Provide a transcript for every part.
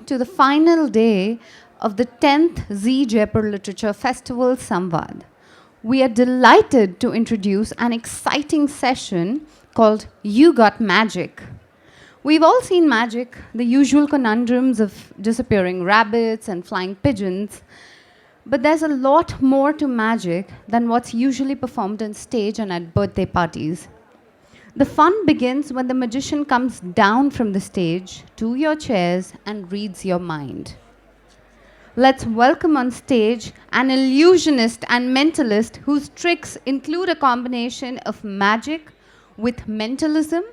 to the final day of the 10th Z Jaipur Literature Festival Samvad. We are delighted to introduce an exciting session called You Got Magic. We've all seen magic, the usual conundrums of disappearing rabbits and flying pigeons. But there's a lot more to magic than what's usually performed on stage and at birthday parties. The fun begins when the magician comes down from the stage to your chairs and reads your mind. Let's welcome on stage an illusionist and mentalist whose tricks include a combination of magic with mentalism,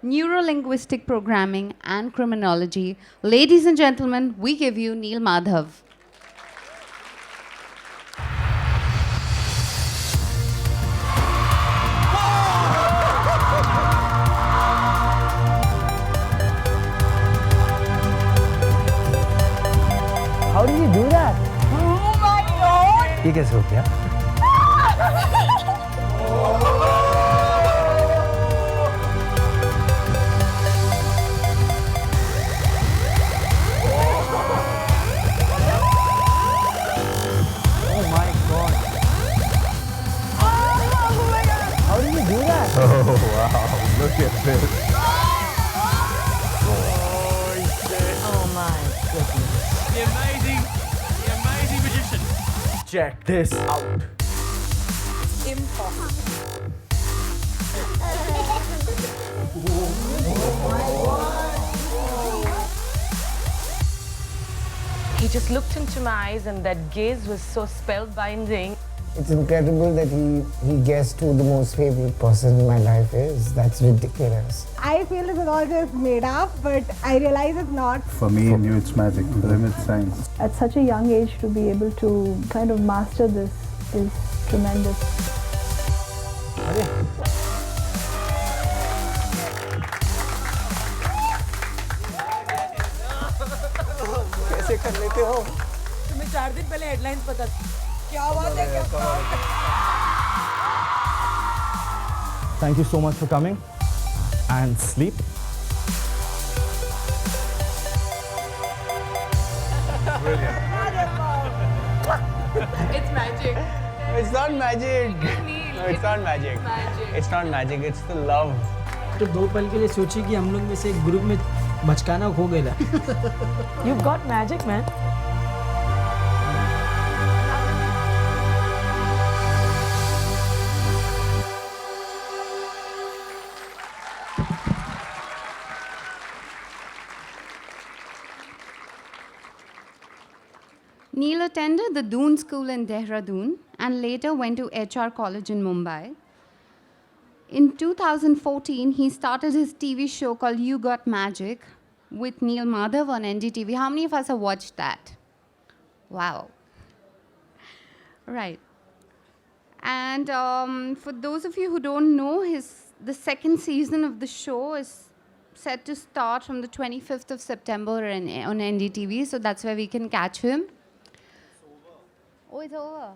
neuro-linguistic programming, and criminology. Ladies and gentlemen, we give you Neel Madhav. How did you do that? Oh my God! ये कैसे हो गया? Oh my God! Oh my God! How did you do that? Oh wow, look at this. Oh my goodness. The amazing magician. Check this out. Impossible. He just looked into my eyes and that gaze was so spellbinding. It's incredible that he guessed who the most favorite person in my life is. That's ridiculous. I feel it's all just made up, but I realize it's not. For me and you, it's magic. For them, it's science. At such a young age to be able to kind of master this is tremendous. कैसे कर लेते हो? तुम्हें 4 दिन पहले headlines पता क्या बात है क्या Thank you so much for coming and sleep. It's magic. It's not magic. No, it's not magic. It's not magic. It's the love. तो 2 पल के लिए सोची कि हम लोग में से एक ग्रुप में बचकाना खो गया. You've got magic, man. Neel attended the Doon School in Dehradun and later went to HR College in Mumbai. In 2014, he started his TV show called You Got Magic with Neel Madhav on NDTV. How many of us have watched that? Wow. Right. And for those of you who don't know, the second season of the show is set to start from the 25th of September on NDTV, so that's where we can catch him. Oh, it's over.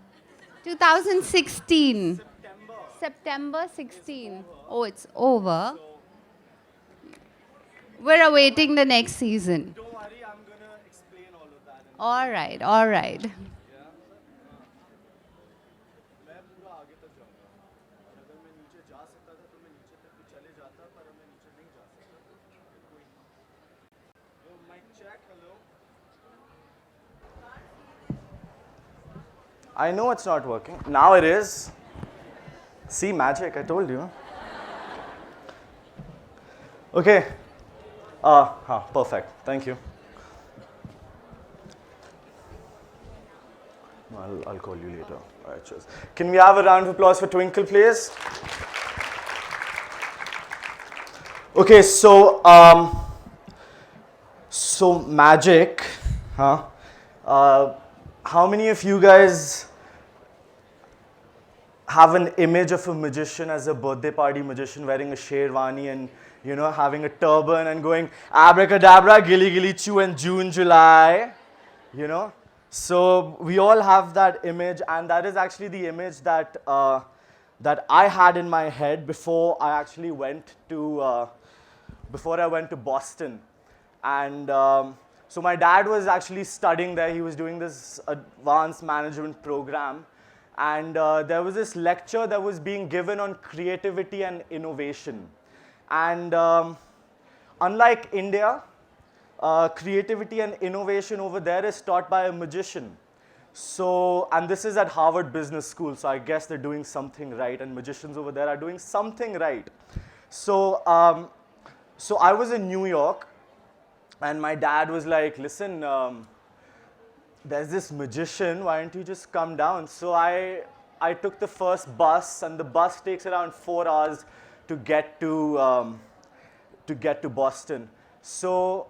2016. September 16. Oh, it's over. We're awaiting the next season. Don't worry, I'm gonna explain all of that. All right, all right. मैं पूरा आगे तक जाऊंगा. अगर मैं नीचे जा सकता था तो मैं नीचे तक भी चले जाता, पर मैं नीचे नहीं जा सकता. Yo, mic check, hello. I know it's not working. Now it is. See, magic, I told you. Okay. Perfect. Thank you. I'll call you later. All right, cheers. Can we have a round of applause for Twinkle, please? Okay, so magic, huh? How many of you guys have an image of a magician as a birthday party magician wearing a sherwani and, you know, having a turban and going abracadabra, gilly gilly chew and June, July, you know? So we all have that image, and that is actually the image that that I had in my head before I actually went to Boston. And So my dad was actually studying there. He was doing this advanced management program. And there was this lecture that was being given on creativity and innovation. And unlike India, creativity and innovation over there is taught by a magician. So, and this is at Harvard Business School, so I guess they're doing something right, and magicians over there are doing something right. So, so I was in New York, and my dad was like, listen, there's this magician, why don't you just come down? So I took the first bus, and the bus takes around 4 hours to get to Boston. So,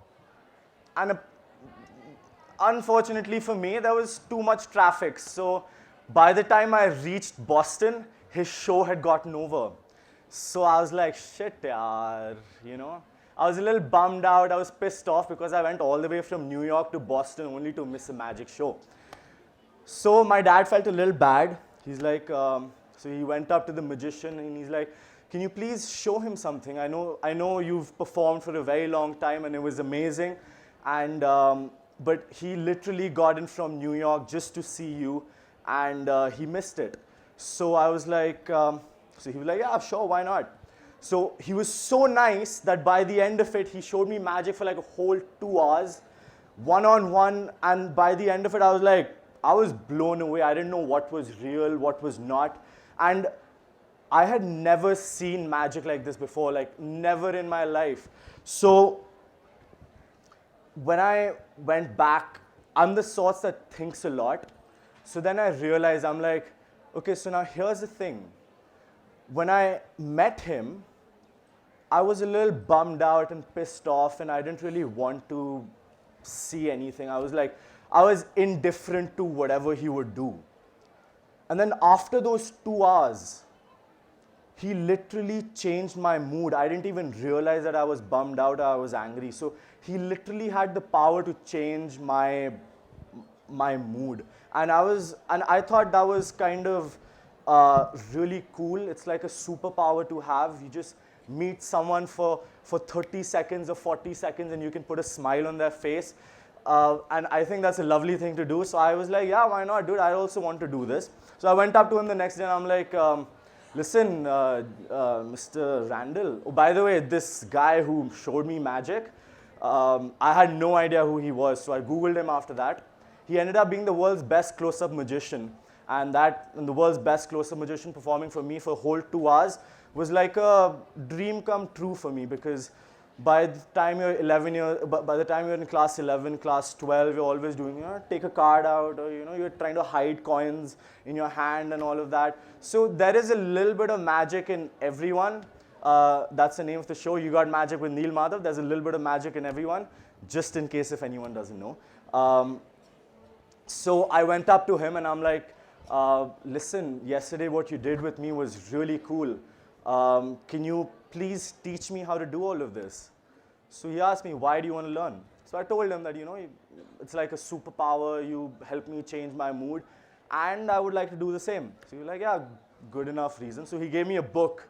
and unfortunately for me, there was too much traffic. So by the time I reached Boston, his show had gotten over. So I was like, shit, yaar, you know. I was a little bummed out. I was pissed off because I went all the way from New York to Boston only to miss a magic show. So my dad felt a little bad. He's like, so he went up to the magician and he's like, can you please show him something? I know you've performed for a very long time and it was amazing. And but he literally got in from New York just to see you, and he missed it. So I was like, so he was like, yeah, sure, why not? So he was so nice that by the end of it, he showed me magic for like a whole 2 hours, one-on-one, and by the end of it, I was blown away. I didn't know what was real, what was not, and I had never seen magic like this before, like never in my life. So when I went back, I'm the sort that thinks a lot. So then I realized, I'm like, okay, so now here's the thing. When I met him, I was a little bummed out and pissed off, and I didn't really want to see anything. I was indifferent to whatever he would do. And then after those 2 hours, he literally changed my mood. I didn't even realize that I was bummed out or I was angry. So he literally had the power to change my mood. And I thought that was kind of really cool. It's like a superpower to have. You just meet someone for 30 seconds or 40 seconds and you can put a smile on their face. And I think that's a lovely thing to do. So I was like, yeah, why not, dude? I also want to do this. So I went up to him the next day and I'm like, listen, Mr. Randall. Oh, by the way, this guy who showed me magic, I had no idea who he was, so I Googled him after that. He ended up being the world's best close-up magician, and the world's best close-up magician performing for me for a whole 2 hours was like a dream come true for me, because by the time you're in class 11, class 12, you're always doing, take a card out, or you're trying to hide coins in your hand and all of that. So there is a little bit of magic in everyone. That's the name of the show, You Got Magic with Neel Madhav. There's a little bit of magic in everyone, just in case if anyone doesn't know. So I went up to him and I'm like, listen, yesterday what you did with me was really cool. Can you please teach me how to do all of this? So he asked me, why do you want to learn? So I told him that, it's like a superpower. You help me change my mood, and I would like to do the same. So he was like, yeah, good enough reason. So he gave me a book.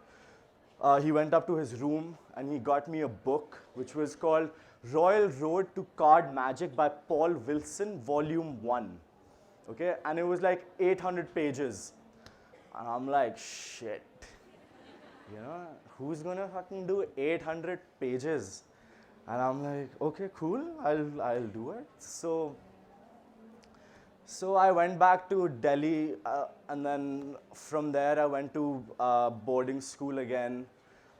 He went up to his room and he got me a book which was called Royal Road to Card Magic by Paul Wilson, Volume 1. Okay, and it was like 800 pages. And I'm like, shit. Who's gonna fucking do 800 pages? And I'm like, okay, cool, I'll do it. So I went back to Delhi, and then from there I went to boarding school again.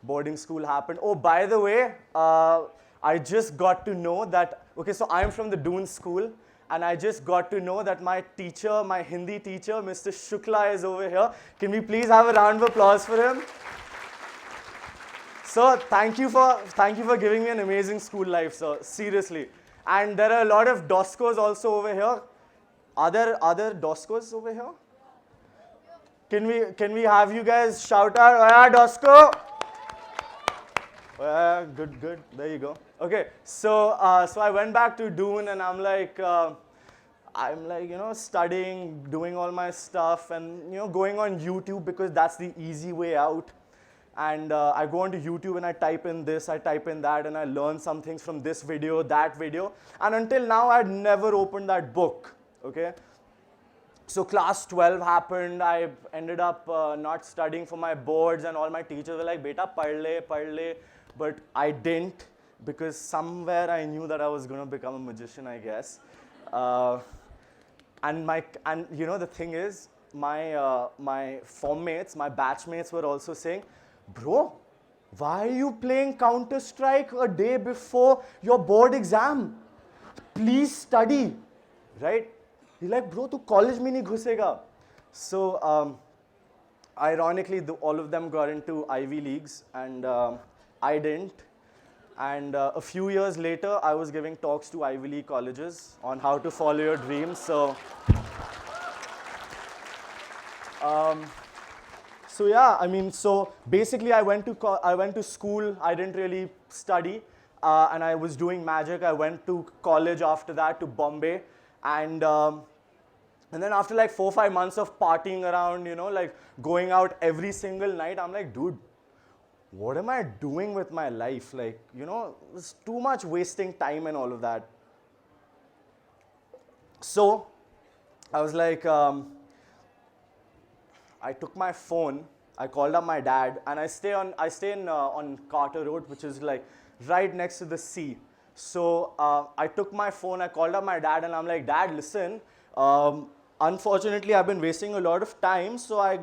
Boarding school happened. Oh, by the way, I just got to know that, okay, so I'm from the Doon school, and I just got to know that my teacher, my Hindi teacher, Mr. Shukla is over here. Can we please have a round of applause for him? So thank you for giving me an amazing school life, sir. Seriously. And there are a lot of Doskos also over here. Are there other Doskos over here? Can we have you guys shout out, "Oh yeah, Dosko"? Oh yeah, good. There you go. Okay, so I went back to Doon and I'm like studying, doing all my stuff, and going on YouTube because that's the easy way out. And I go onto YouTube and I type in this, I type in that, and I learn some things from this video, that video. And until now, I'd never opened that book, okay? So class 12 happened. I ended up not studying for my boards, and all my teachers were like, "Beta, pad le." But I didn't, because somewhere I knew that I was going to become a magician, I guess. And you know, the thing is, my form mates, my batchmates were also saying, "Bro, why are you playing Counter-Strike a day before your board exam? Please study," right? He's like, "Bro, tu college mein nahi ghusega." So, ironically, all of them got into Ivy Leagues, and I didn't. And a few years later, I was giving talks to Ivy League colleges on how to follow your dreams. So yeah, I mean, so basically, I went to school. I didn't really study, and I was doing magic. I went to college after that, to Bombay, and then after like 4 or 5 months of partying around, you know, like going out every single night, I'm like, dude, what am I doing with my life? Like, you know, it's too much wasting time and all of that. So I was like, I took my phone, I called up my dad, and I stay on Carter Road, which is like right next to the sea. So I took my phone, I called up my dad, and I'm like, "Dad, listen, unfortunately, I've been wasting a lot of time, so I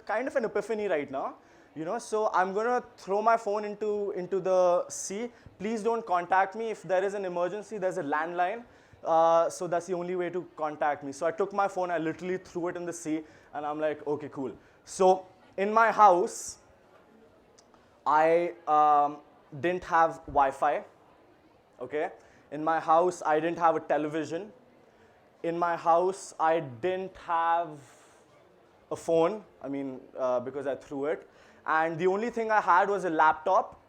kind of an epiphany right now, you know, so I'm gonna throw my phone into the sea. Please don't contact me. If there is an emergency, there's a landline, so that's the only way to contact me." So I took my phone, I literally threw it in the sea, and I'm like, "Okay, cool." So in my house, I didn't have Wi-Fi, okay? In my house, I didn't have a television. In my house, I didn't have a phone, I mean, because I threw it. And the only thing I had was a laptop,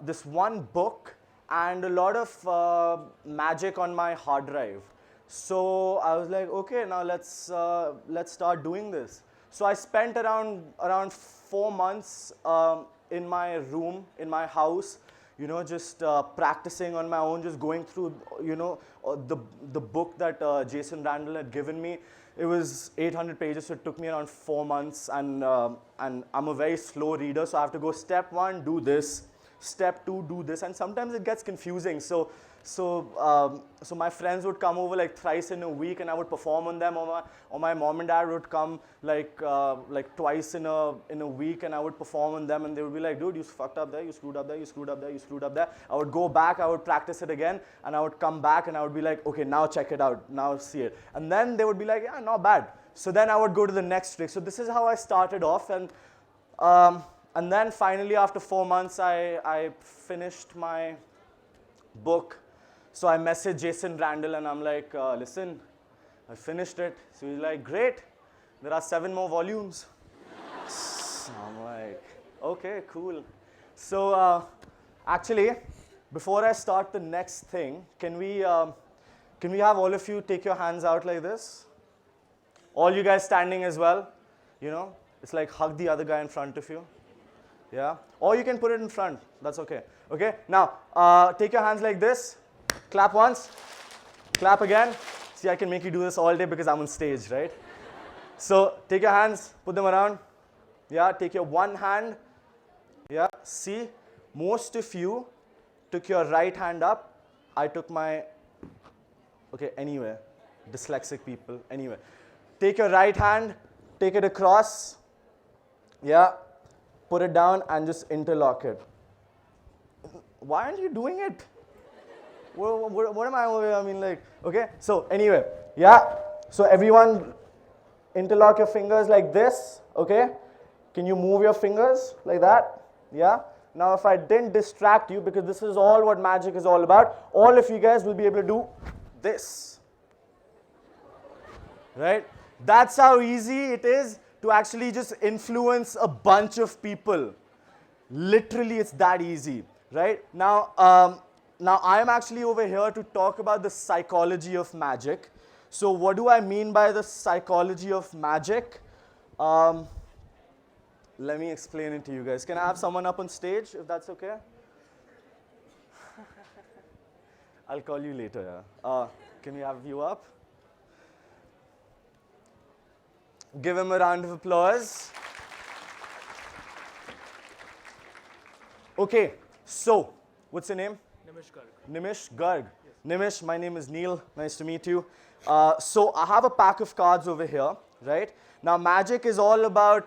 this one book, and a lot of magic on my hard drive. So I was like, okay, now let's start doing this. So I spent around 4 months in my room, in my house, you know, just practicing on my own, just going through, you know, the book that Jason Randall had given me. It was 800 pages, so it took me around 4 months, and I'm a very slow reader, so I have to go step 1, do this, step 2, do this, and sometimes it gets confusing. So my friends would come over like thrice in a week, and I would perform on them, or my mom and dad would come like twice in a week, and I would perform on them, and they would be like, "Dude, you fucked up there, you screwed up there, you screwed up there, you screwed up there." I would go back, I would practice it again, and I would come back, and I would be like, "Okay, now check it out, now see it." And then they would be like, "Yeah, not bad." So then I would go to the next trick. So this is how I started off, and then finally after 4 months, I finished my book. So I messaged Jason Randall, and I'm like, "Listen, I finished it." So he's like, "Great, there are 7 more volumes." So I'm like, okay, cool. So actually, before I start the next thing, can we have all of you take your hands out like this? All you guys standing as well, you know? It's like hug the other guy in front of you. Yeah? Or you can put it in front, that's okay. Okay, now take your hands like this. Clap once, clap again. See, I can make you do this all day because I'm on stage, right? So take your hands, put them around. Yeah, take your one hand. Yeah, see, most of you took your right hand up. I took my, okay, anywhere. Dyslexic people, anyway. Take your right hand, take it across. Yeah, put it down and just interlock it. Why aren't you doing it? What am I over here? I mean, like, okay. So anyway, yeah. So everyone interlock your fingers like this, okay? Can you move your fingers like that? Yeah. Now if I didn't distract you, because this is all what magic is all about, all of you guys will be able to do this. Right? That's how easy it is to actually just influence a bunch of people. Literally, it's that easy, right? Now I am actually over here to talk about the psychology of magic. So what do I mean by the psychology of magic? Let me explain it to you guys. Can I have someone up on stage, if that's okay? I'll call you later, yeah. Can we have you up? Give him a round of applause. Okay, so, what's your name? Nimish Garg. Nimish Garg. Yes. Nimish, my name is Neel. Nice to meet you. So I have a pack of cards over here, right? Now magic is all about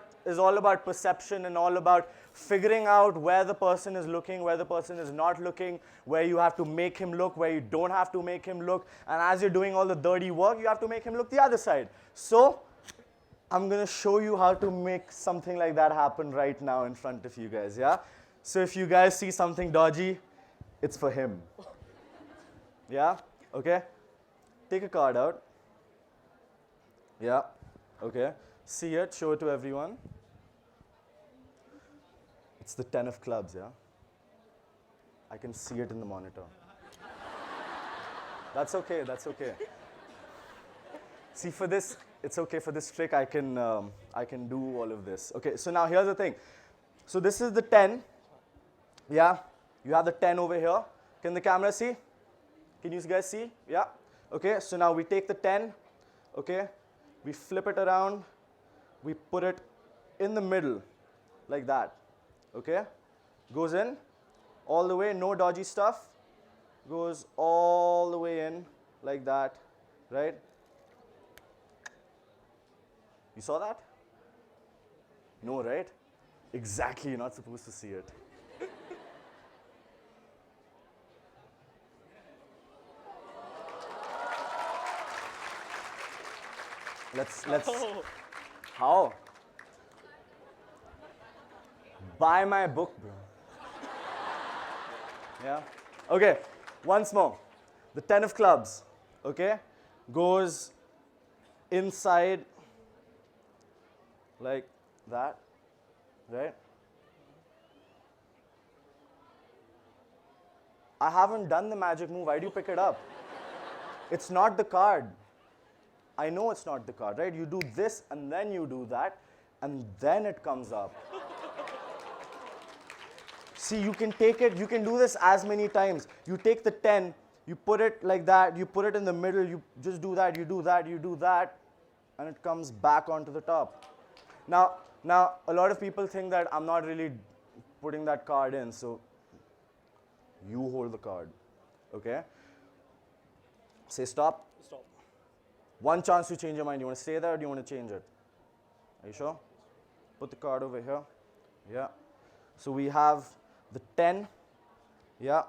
perception and all about figuring out where the person is looking, where the person is not looking, where you have to make him look, where you don't have to make him look. And as you're doing all the dirty work, you have to make him look the other side. So I'm going to show you how to make something like that happen right now in front of you guys, yeah? So if you guys see something dodgy, it's for him. Yeah? Okay? Take a card out. Yeah? Okay. See it, show it to everyone. It's the 10 of clubs, yeah? I can see it in the monitor. That's okay, that's okay. See, for this, it's okay. For this trick, I can do all of this. Okay, so now here's the thing. So this is the 10. Yeah? You have the 10 over here. Can the camera see? Can you guys see? Yeah? Okay, so now we take the 10. Okay? We flip it around. We put it in the middle, like that. Okay? Goes in, all the way, no dodgy stuff. Goes all the way in, like that, right? You saw that? No, right? Exactly, you're not supposed to see it. Let's, how? Buy my book, bro. Yeah? Okay, once more. The 10 of clubs, okay, goes inside like that, right? I haven't done the magic move. Why do you pick it up? It's not the card. I know it's not the card, right? You do this and then you do that and then it comes up. See, you can take it, you can do this as many times. You take the 10, you put it like that, you put it in the middle, you just do that, you do that, you do that, and it comes back onto the top. Now, a lot of people think that I'm not really putting that card in, so you hold the card, okay? Say stop. Stop. One chance to change your mind. You want to stay there or do you want to change it? Are you sure? Put the card over here. Yeah. So we have the 10. Yeah.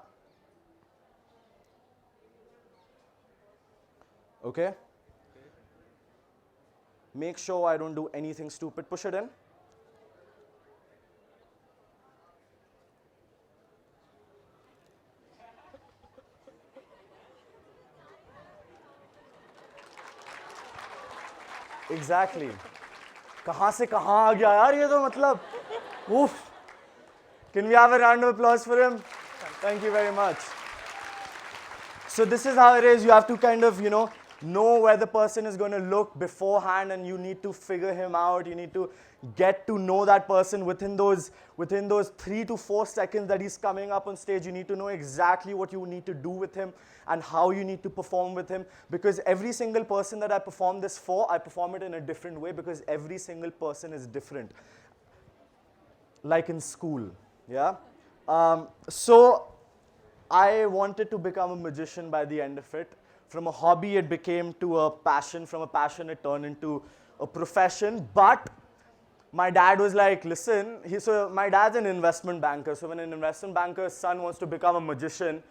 Okay? Make sure I don't do anything stupid. Push it in. Exactly. कहाँ से कहाँ आ गया यार ये तो मतलब oof. Can we have a round of applause for him? Thank you very much. So this is how it is. You have to kind of, know where the person is going to look beforehand and you need to figure him out. You need to get to know that person within those 3 to 4 seconds that he's coming up on stage. You need to know exactly what you need to do with him and how you need to perform with him, because every single person that I perform this for, I perform it in a different way because every single person is different. Like in school, yeah? So I wanted to become a magician by the end of it. From a hobby, it became to a passion. From a passion, it turned into a profession. But my dad was like, listen, so my dad's an investment banker. So when an investment banker's son wants to become a magician,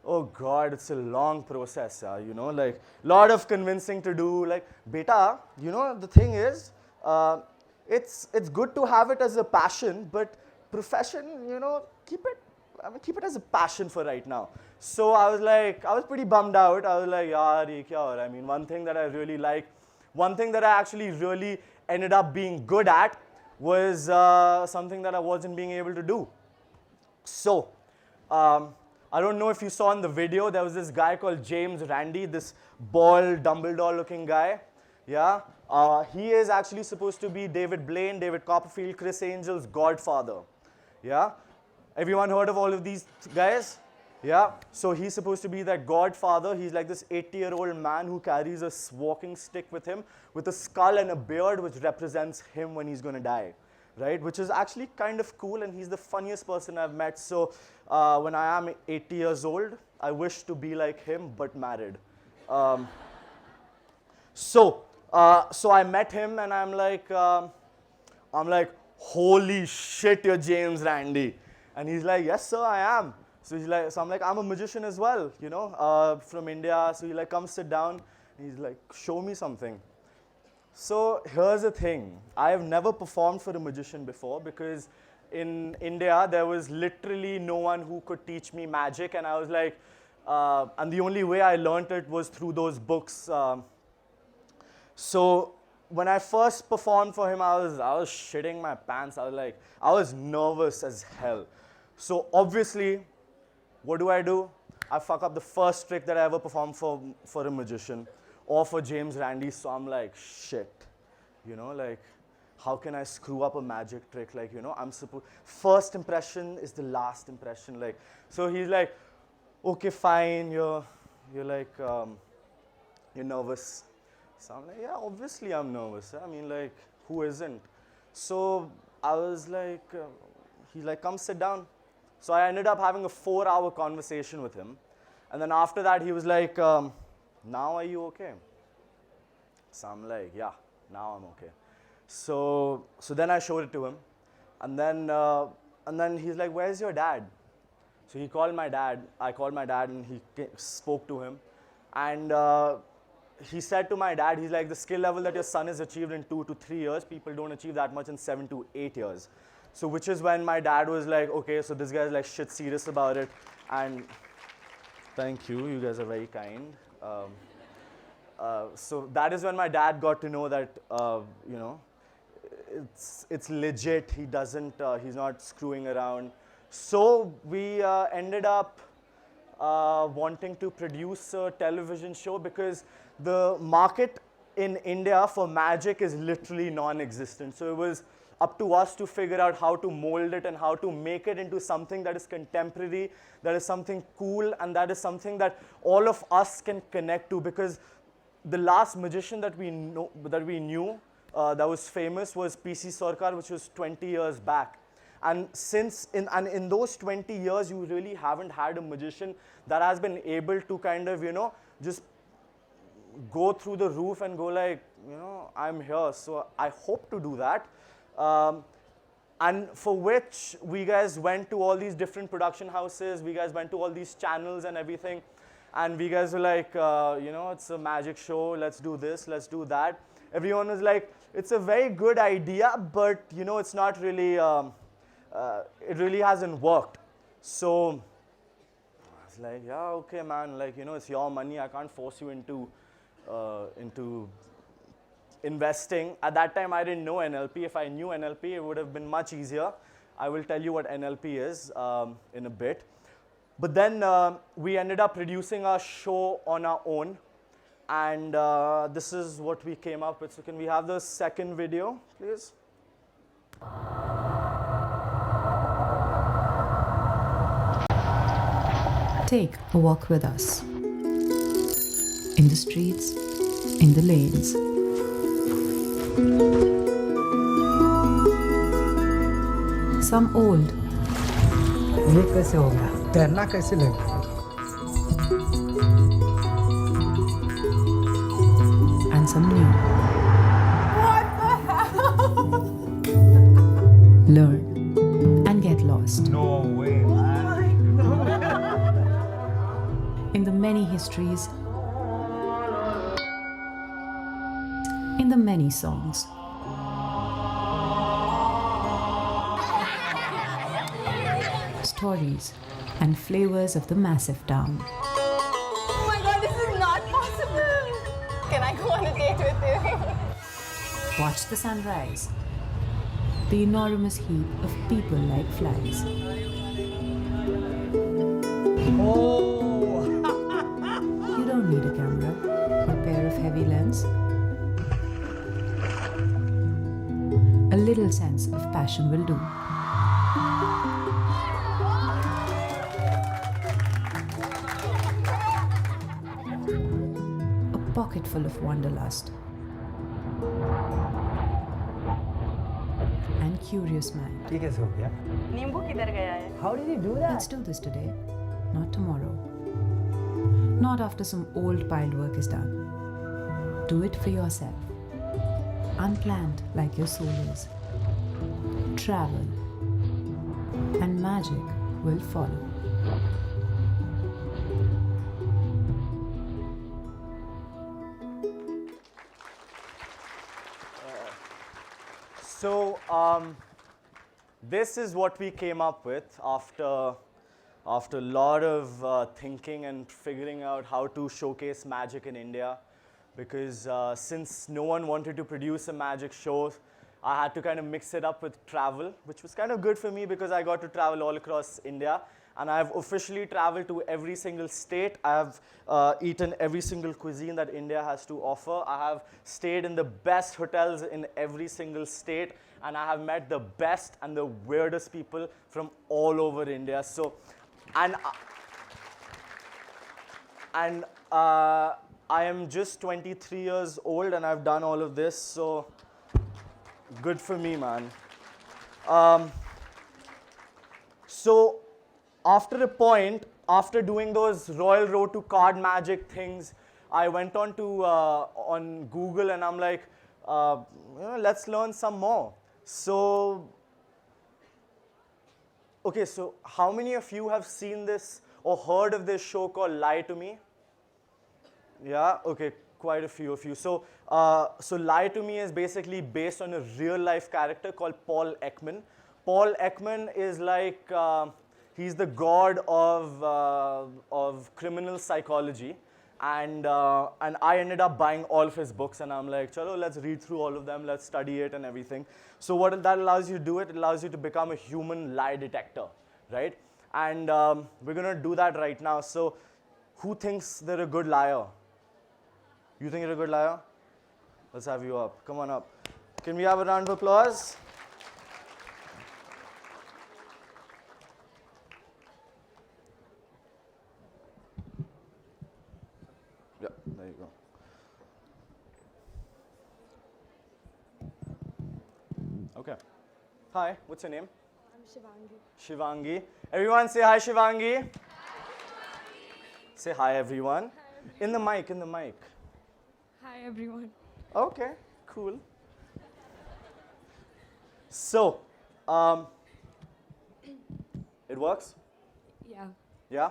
oh God, it's a long process, like a lot of convincing to do. Like, beta, the thing is, it's good to have it as a passion, but profession, keep it as a passion for right now. So I was pretty bummed out. I was like, yaar, ye kya ho raha hai? I mean, one thing that I really like, one thing that I actually really ended up being good at was something that I wasn't being able to do. So, I don't know if you saw in the video, there was this guy called James Randi, this bald Dumbledore looking guy. Yeah, he is actually supposed to be David Blaine, David Copperfield, Chris Angel's godfather. Yeah, everyone heard of all of these guys? Yeah, so he's supposed to be that godfather. He's like this 80-year-old man who carries a walking stick with him with a skull and a beard which represents him when he's going to die, right? Which is actually kind of cool, and he's the funniest person I've met. So when I am 80 years old, I wish to be like him but married. So I met him, and I'm like, holy shit, you're James Randi. And he's like, yes, sir, I am. So I'm like, I'm a magician as well, you know, from India. So he like, come sit down. And he's like, show me something. So here's the thing. I have never performed for a magician before because in India, there was literally no one who could teach me magic. And I was like, and the only way I learned it was through those books. So when I first performed for him, I was shitting my pants. I was nervous as hell. So obviously, what do? I fuck up the first trick that I ever performed for a magician or for James Randi. So I'm like, shit, you know, like, how can I screw up a magic trick? Like, you know, first impression is the last impression. Like, so he's like, okay, fine, you're like, you're nervous. So I'm like, yeah, obviously I'm nervous. I mean, like, who isn't? So I was like, he's like, come sit down. So I ended up having a 4-hour conversation with him. And then after that, he was like, now are you okay? So I'm like, yeah, now I'm okay. So then I showed it to him. And then he's like, where's your dad? So he called my dad. I called my dad, and he spoke to him. And he said to my dad, he's like, the skill level that your son has achieved in 2 to 3 years, people don't achieve that much in 7 to 8 years. So which is when my dad was like, okay, so this guy's like shit serious about it. And thank you, you guys are very kind. So that is when my dad got to know that, you know, it's legit. He's not screwing around. So we ended up wanting to produce a television show because the market in India for magic is literally non-existent. So it was up to us to figure out how to mold it and how to make it into something that is contemporary, that is something cool, and that is something that all of us can connect to. Because the last magician that we knew that was famous was PC Sarkar, which was 20 years back. And in those 20 years, you really haven't had a magician that has been able to kind of, you know, just go through the roof and go like, you know, I'm here. So I hope to do that. And for which we guys went to all these different production houses. We guys went to all these channels and everything. And we guys were like, you know, it's a magic show. Let's do this. Let's do that. Everyone was like, it's a very good idea, but, you know, it's not really, it really hasn't worked. So I was like, yeah, okay, man. Like, you know, it's your money. I can't force you into investing. At that time, I didn't know NLP. If I knew NLP, it would have been much easier. I will tell you what NLP is in a bit. But then we ended up producing our show on our own. And this is what we came up with. So can we have the second video, please? Take a walk with us. In the streets, in the lanes. Some old. ये कैसे हो गया? तैरना कैसे लगा? And some new. What the hell? Learn and get lost. No way, man. In the many histories, in the many songs. Stories and flavors of the massive town. Oh my god, this is not possible. Can I go on a date with you? Watch the sunrise. The enormous heap of people like flies. Oh! You don't need a camera or a pair of heavy lens. a little sense of passion will do. A pocket full of wanderlust and curious mind. ये कैसे हो गया? नींबू किधर गया है? How did you do that? Let's do this today, not tomorrow. Not after some old piled work is done. Do it for yourself. Unplanned like your soul is. Travel. And magic will follow. So this is what we came up with after a lot of thinking and figuring out how to showcase magic in India. Because since no one wanted to produce a magic show, I had to kind of mix it up with travel, which was kind of good for me because I got to travel all across India. And I've officially traveled to every single state. I have eaten every single cuisine that India has to offer. I have stayed in the best hotels in every single state. And I have met the best and the weirdest people from all over India. So, I am just 23 years old and I've done all of this. So, good for me, man. So, after a point, after doing those Royal Road to Card Magic things, I went on to on Google and I'm like, let's learn some more. So, okay, so how many of you have seen this or heard of this show called Lie to Me? Yeah, okay, quite a few of you. So, Lie to Me is basically based on a real life character called Paul Ekman. Paul Ekman is like, he's the god of criminal psychology. And I ended up buying all of his books and I'm like, chalo, let's read through all of them, let's study it and everything. So what that allows you to do, it allows you to become a human lie detector, right? And we're gonna do that right now. So who thinks they're a good liar? You think you're a good liar? Let's have you up, come on up. Can we have a round of applause? Yeah, there you go. Okay. Hi, what's your name? I'm Shivangi. Shivangi. Everyone say hi, Shivangi. Hi, Shivangi. Say hi, everyone. Hi, in the mic, in the mic. Hi, everyone. Okay, cool. So, it works? Yeah. Yeah?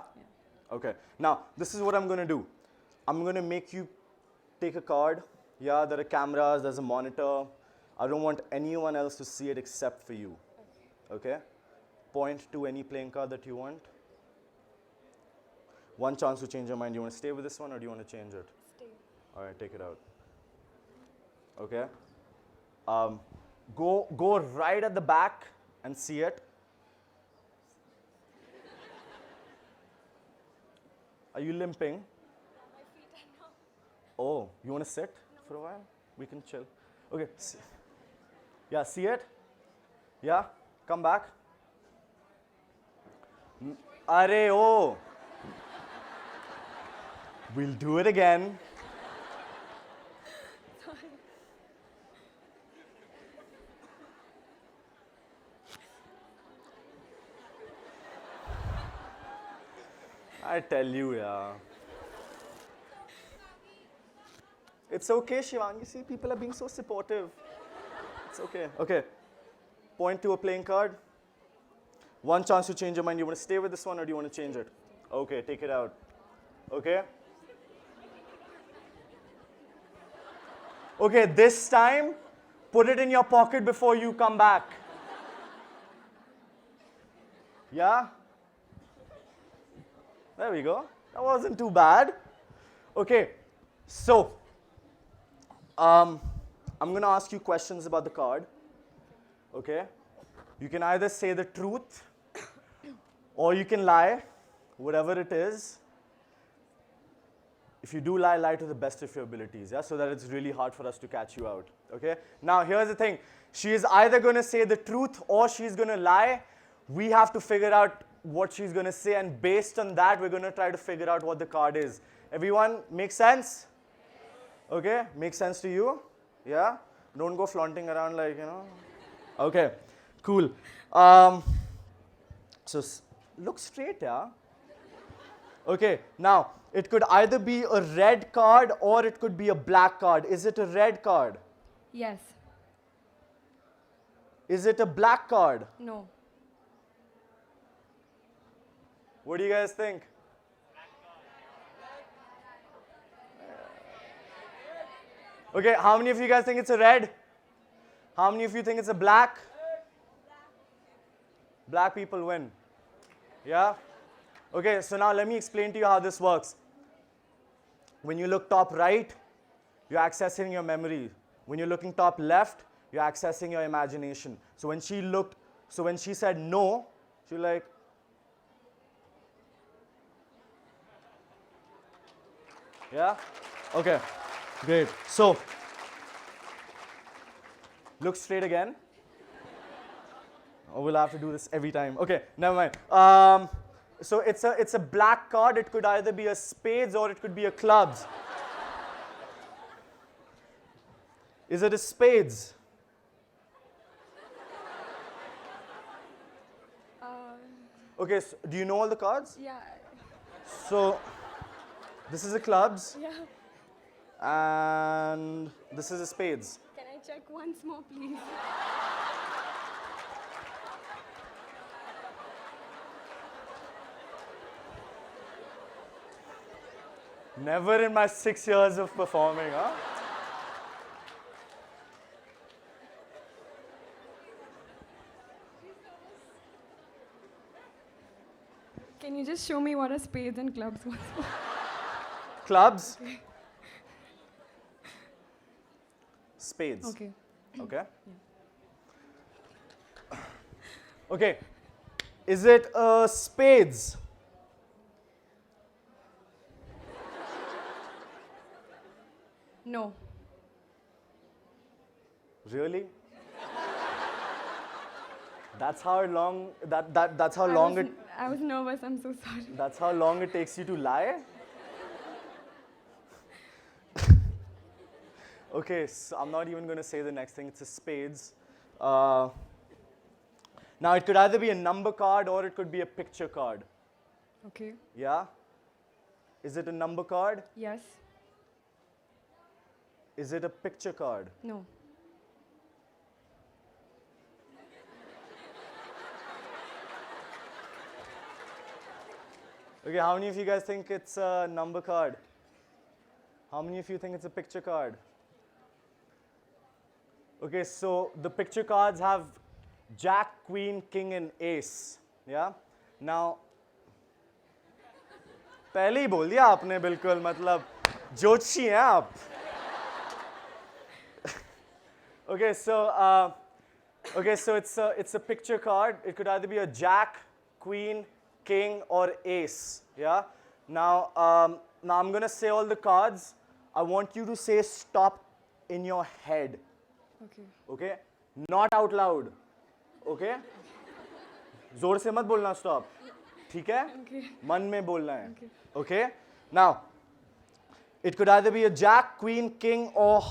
Okay. Now, this is what I'm going to do. I'm going to make you take a card. Yeah, there are cameras, there's a monitor. I don't want anyone else to see it except for you. Okay? Point to any playing card that you want. One chance to change your mind. Do you want to stay with this one or do you want to change it? Stay. All right, take it out. Okay? Go right at the back and see it. Are you limping? Oh, you want to sit for a while? We can chill. Okay. Yeah, see it? Yeah? Come back. Are, oh. We'll do it again. I tell you, yeah. It's okay, Shivangi. See, people are being so supportive. It's okay. Okay. Point to a playing card. One chance to change your mind. You want to stay with this one or do you want to change it? Okay, take it out. Okay? Okay, this time, put it in your pocket before you come back. Yeah? There we go. That wasn't too bad. Okay, so I'm going to ask you questions about the card. Okay? You can either say the truth or you can lie, whatever it is. if you do lie, lie to the best of your abilities, yeah, so that it's really hard for us to catch you out, okay? Now, here's the thing. She is either going to say the truth or she's going to lie. We have to figure out what she's going to say, and based on that, we're going to try to figure out what the card is. Everyone, make sense? Okay, makes sense to you? Yeah? Don't go flaunting around like, you know. Okay, cool. So, look straight, yeah? Okay, now, it could either be a red card or it could be a black card. Is it a red card? Yes. Is it a black card? No. What do you guys think? Okay, how many of you guys think it's a red? How many of you think it's a black? Black people win. Yeah? Okay, so now let me explain to you how this works. When you look top right, you're accessing your memory. When you're looking top left, you're accessing your imagination. So when she said no, she was like, yeah? Okay, great. So, look straight again. Oh, we'll have to do this every time. Okay, never mind. So it's a black card. It could either be a spades or it could be a clubs. Is it a spades? Okay, so do you know all the cards? Yeah. So, this is a clubs. Yeah. And this is a spades. Can I check once more, please? Never in my 6 years of performing, huh? Can you just show me what a spades and clubs was? Clubs. Okay. Spades. Okay. Okay? Yeah. Okay. Is it spades? No. Really? That's how long that's how long it I was nervous, I'm so sorry. that's how long it takes you to lie? Okay, so I'm not even going to say the next thing. It's a spades. Now, it could either be a number card or it could be a picture card. Okay. Yeah? Is it a number card? Yes. Is it a picture card? No. Okay, how many of you guys think it's a number card? How many of you think it's a picture card? Okay, so the picture cards have Jack, Queen, King, and Ace. Yeah? Now, पहले ही बोल दिया आपने बिल्कुल मतलब ज्योतिषी हैं आप. Okay, so it's a picture card. It could either be a Jack, Queen, King, or Ace. Yeah. Now I'm gonna say all the cards. I want you to say stop in your head. Okay. Okay. Not out loud. Okay. जोर से मत बोलना stop. ठीक है? Okay. मन में बोलना है. Okay. Okay. Now, it could either be a Jack, Queen, King, or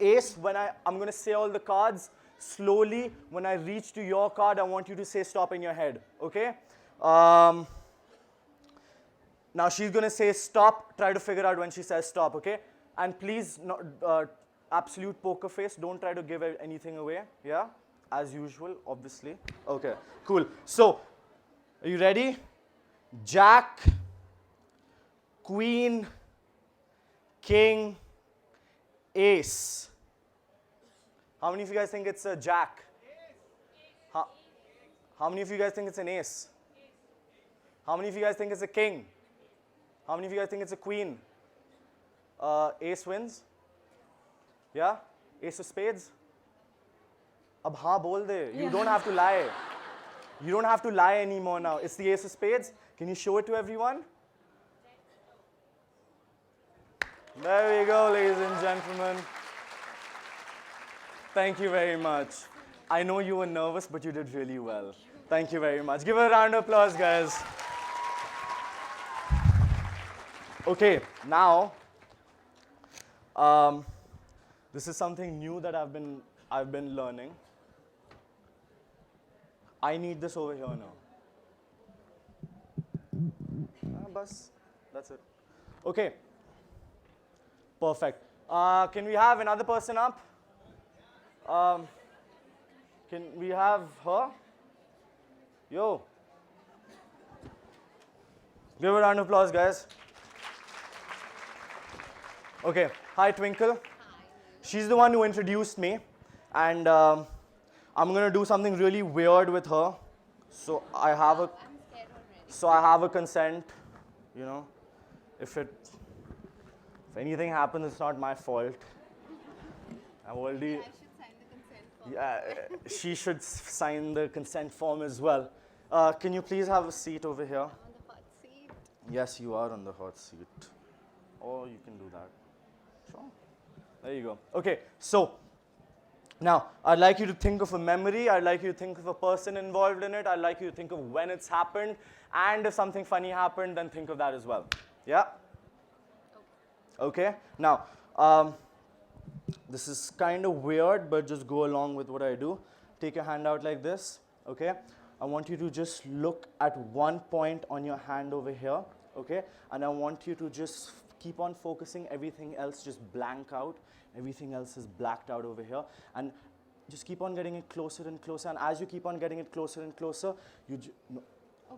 Ace. When I'm going to say all the cards slowly. When I reach to your card, I want you to say stop in your head. Okay? Now she's going to say stop. Try to figure out when she says stop. Okay? And please, absolute poker face. Don't try to give anything away. Yeah? As usual, obviously. Okay. Cool. So, are you ready? Jack, Queen, King, Ace. How many of you guys think it's a Jack? How many of you guys think it's an Ace? How many of you guys think it's a King? How many of you guys think it's a Queen? Ace wins? Yeah? Ace of Spades? अब हाँ बोल दे. You don't have to lie. You don't have to lie anymore now. It's the Ace of Spades. Can you show it to everyone? There we go, ladies and gentlemen. Thank you very much. I know you were nervous, but you did really well. Thank you very much. Give a round of applause, guys. Okay, now, this is something new that I've been learning. I need this over here now. Bus. That's it. Okay. Perfect. Can we have another person up? Can we have her? Yo. Give a round of applause, guys. Okay. Hi, Twinkle. Hi. She's the one who introduced me. And I'm going to do something really weird with her. So I have a consent, you know. If anything happens, it's not my fault. I've already. Yeah, she should sign the consent form as well. Can you please have a seat over here? On the hot seat? Yes, you are on the hot seat. Or you can do that. Sure. There you go. Okay, so now I'd like you to think of a memory. I'd like you to think of a person involved in it. I'd like you to think of when it's happened. And if something funny happened, then think of that as well. Yeah? Okay. Now, this is kind of weird, but just go along with what I do. Take your hand out like this, okay? I want you to just look at one point on your hand over here, okay? And I want you to just keep on focusing. Everything else just blank out. Everything else is blacked out over here. And just keep on getting it closer and closer. And as you keep on getting it closer and closer,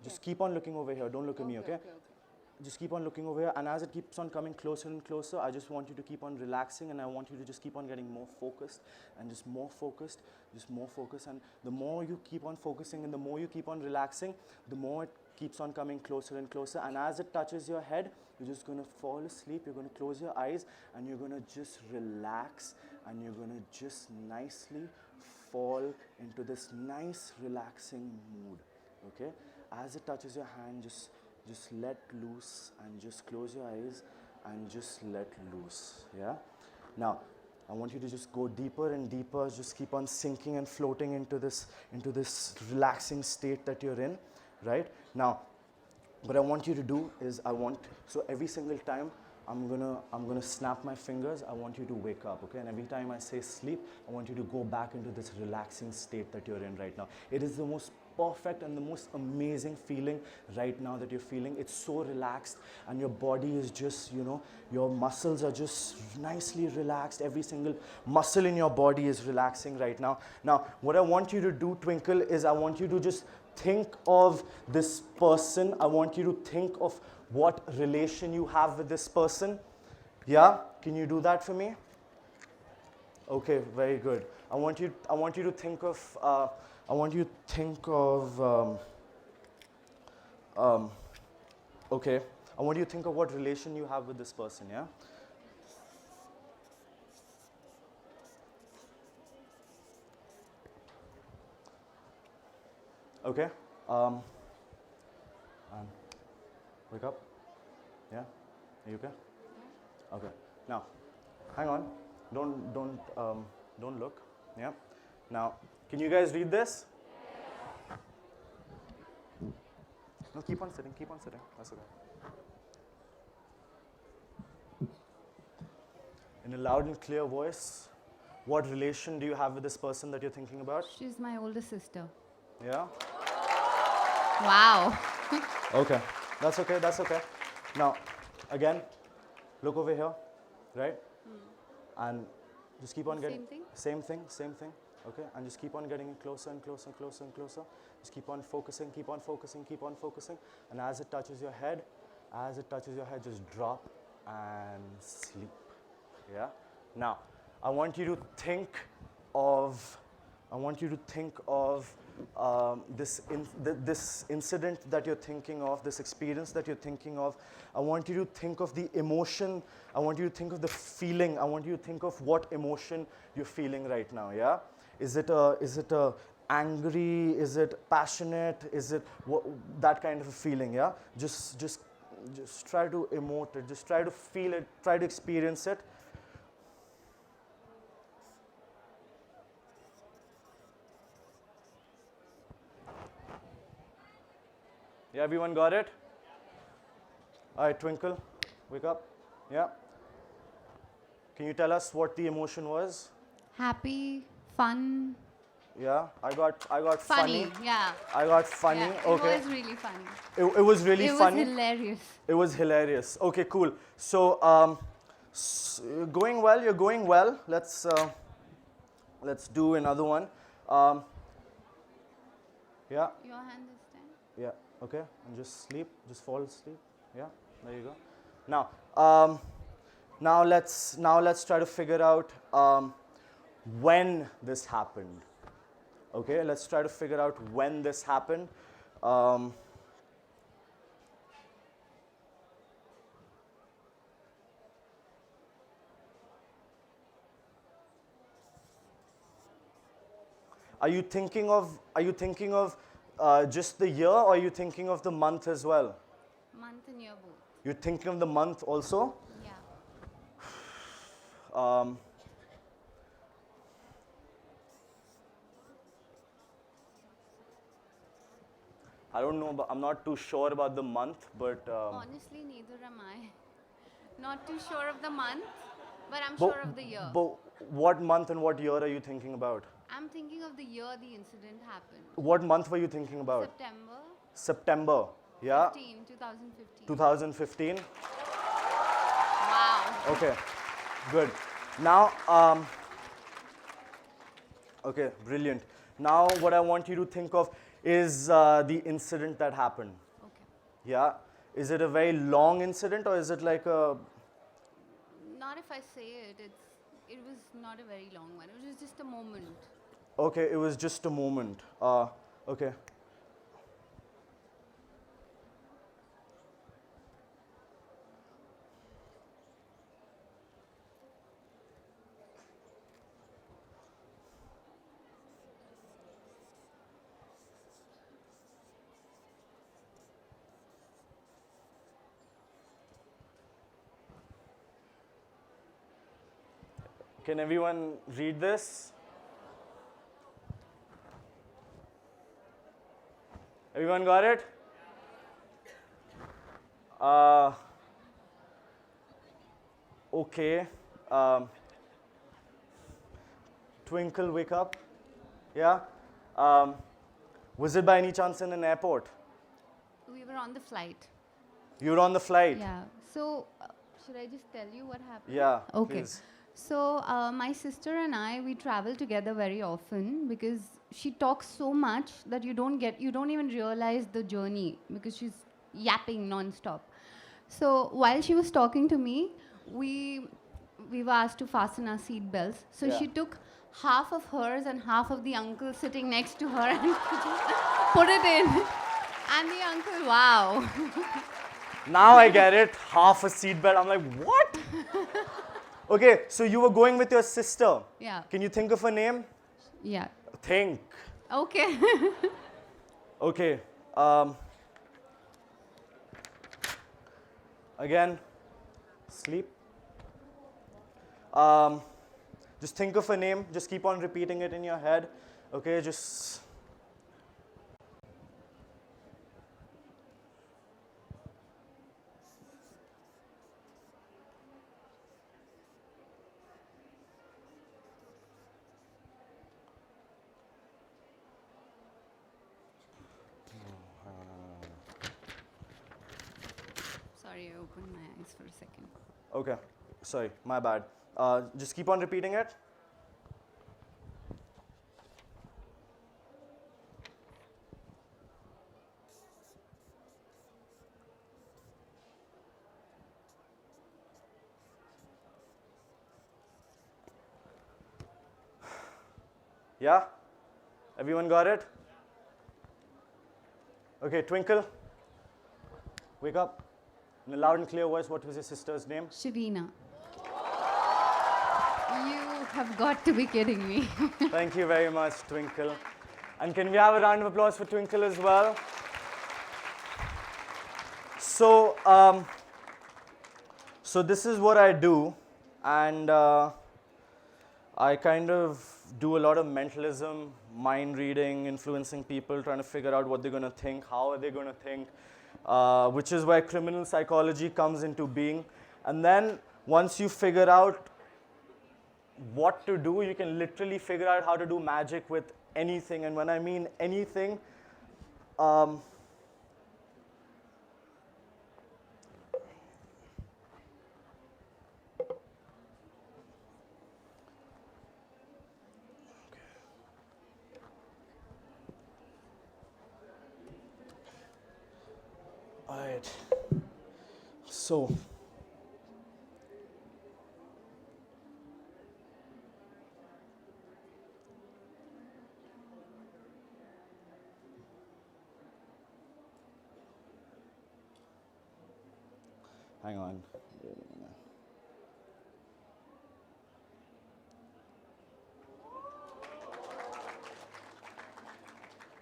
just keep on looking over here. Don't look at me, okay? Just keep on looking over here, and as it keeps on coming closer and closer, I just want you to keep on relaxing, and I want you to just keep on getting more focused, and just more focused, and the more you keep on focusing and the more you keep on relaxing, the more it keeps on coming closer and closer, and as it touches your head, you're just going to fall asleep, you're going to close your eyes, and you're going to just relax, and you're going to just nicely fall into this nice relaxing mood, okay? As it touches your hand, just let loose and just close your eyes and just let loose, yeah? Now, I want you to just go deeper and deeper, just keep on sinking and floating into this relaxing state that you're in, right? Now, what I want you to do is so every single time I'm gonna snap my fingers, I want you to wake up, okay? And every time I say sleep, I want you to go back into this relaxing state that you're in right now. It is the most perfect and the most amazing feeling right now that you're feeling. It's so relaxed and your body is just, your muscles are just nicely relaxed. Every single muscle in your body is relaxing right now. Now, what I want you to do, Twinkle, is I want you to just think of this person. I want you to think of what relation you have with this person. Yeah? Can you do that for me? Okay, very good. I want you to think of okay. I want you to think of what relation you have with this person, yeah? Okay. Wake up. Yeah? Are you okay? Okay. Now, hang on. Don't look. Yeah? Now, can you guys read this? No, keep on sitting. That's okay. In a loud and clear voice, what relation do you have with this person that you're thinking about? She's my older sister. Yeah? Wow. Okay. That's okay. Now, again, look over here, right? And just keep on getting... Same thing. Okay, and just keep on getting it closer and closer. Just keep on focusing. And as it touches your head, just drop and sleep. Yeah? Now, I want you to think of this incident that you're thinking of, this experience that you're thinking of. I want you to think of the emotion. I want you to think of the feeling. I want you to think of what emotion you're feeling right now, yeah? Is it angry? Is it passionate? Is it that kind of a feeling, yeah? Just Just try to emote it. Just try to feel it. Try to experience it. Yeah, everyone got it? All right, Twinkle, wake up. Yeah. Can you tell us what the emotion was? Happy, fun, Yeah, I got funny. Yeah. I got funny. Yeah, Okay. It was really funny. It was really funny. It was hilarious. It was hilarious. Okay, cool. So, going well. You're going well. Let's do another one. Yeah. Your hand this time. Yeah. Okay. And just sleep. Just fall asleep. Yeah. There you go. Now let's try to figure out when this happened. Okay. Let's try to figure out when this happened. Are you thinking of just the year, or are you thinking of the month as well? Month and year both. You're thinking of the month also? Yeah. I don't know, but I'm not too sure about the month, but Honestly, neither am I. Not too sure of the month, but I'm sure of the year. But what month and what year are you thinking about? I'm thinking of the year the incident happened. What month were you thinking about? September September. Yeah. 2015. 2015. Wow. Okay. Good. Now, okay, brilliant. Now, what I want you to think of is the incident that happened. Okay. Yeah. Is it a very long incident, or is it like a? Not if I say it. It was not a very long one. It was just a moment. Okay, it was just a moment. Okay. Can everyone read this? Everyone got it? Okay. Twinkle, wake up. Yeah. Was it by any chance in an airport? We were on the flight. You were on the flight? Yeah. So, should I just tell you what happened? Yeah. Okay. Please. So, my sister and I, we travel together very often because she talks so much that you don't even realize the journey because she's yapping non-stop. So, while she was talking to me, we were asked to fasten our seat belts. So, Yeah. she took half of hers and half of the uncle sitting next to her and put it in. And the uncle, wow. Now I get it. Half a seatbelt. I'm like, what? Okay, so you were going with your sister. Yeah. Can you think of a name? Yeah. Think. Okay. Okay. Again, sleep. Just think of a name. Just keep on repeating it in your head. Okay, just. Sorry, I opened my eyes for a second. Okay, sorry, my bad. Just keep on repeating it. Yeah? Everyone got it? Okay, Twinkle, wake up. In a loud and clear voice, what was your sister's name? Shavina. You have got to be kidding me. Thank you very much, Twinkle. And can we have a round of applause for Twinkle as well? So this is what I do, and I kind of do a lot of mentalism, mind reading, influencing people, trying to figure out what they're going to think, how are they going to think, which is where criminal psychology comes into being. And then once you figure out what to do, you can literally figure out how to do magic with anything. And when I mean anything, all right. So hang on.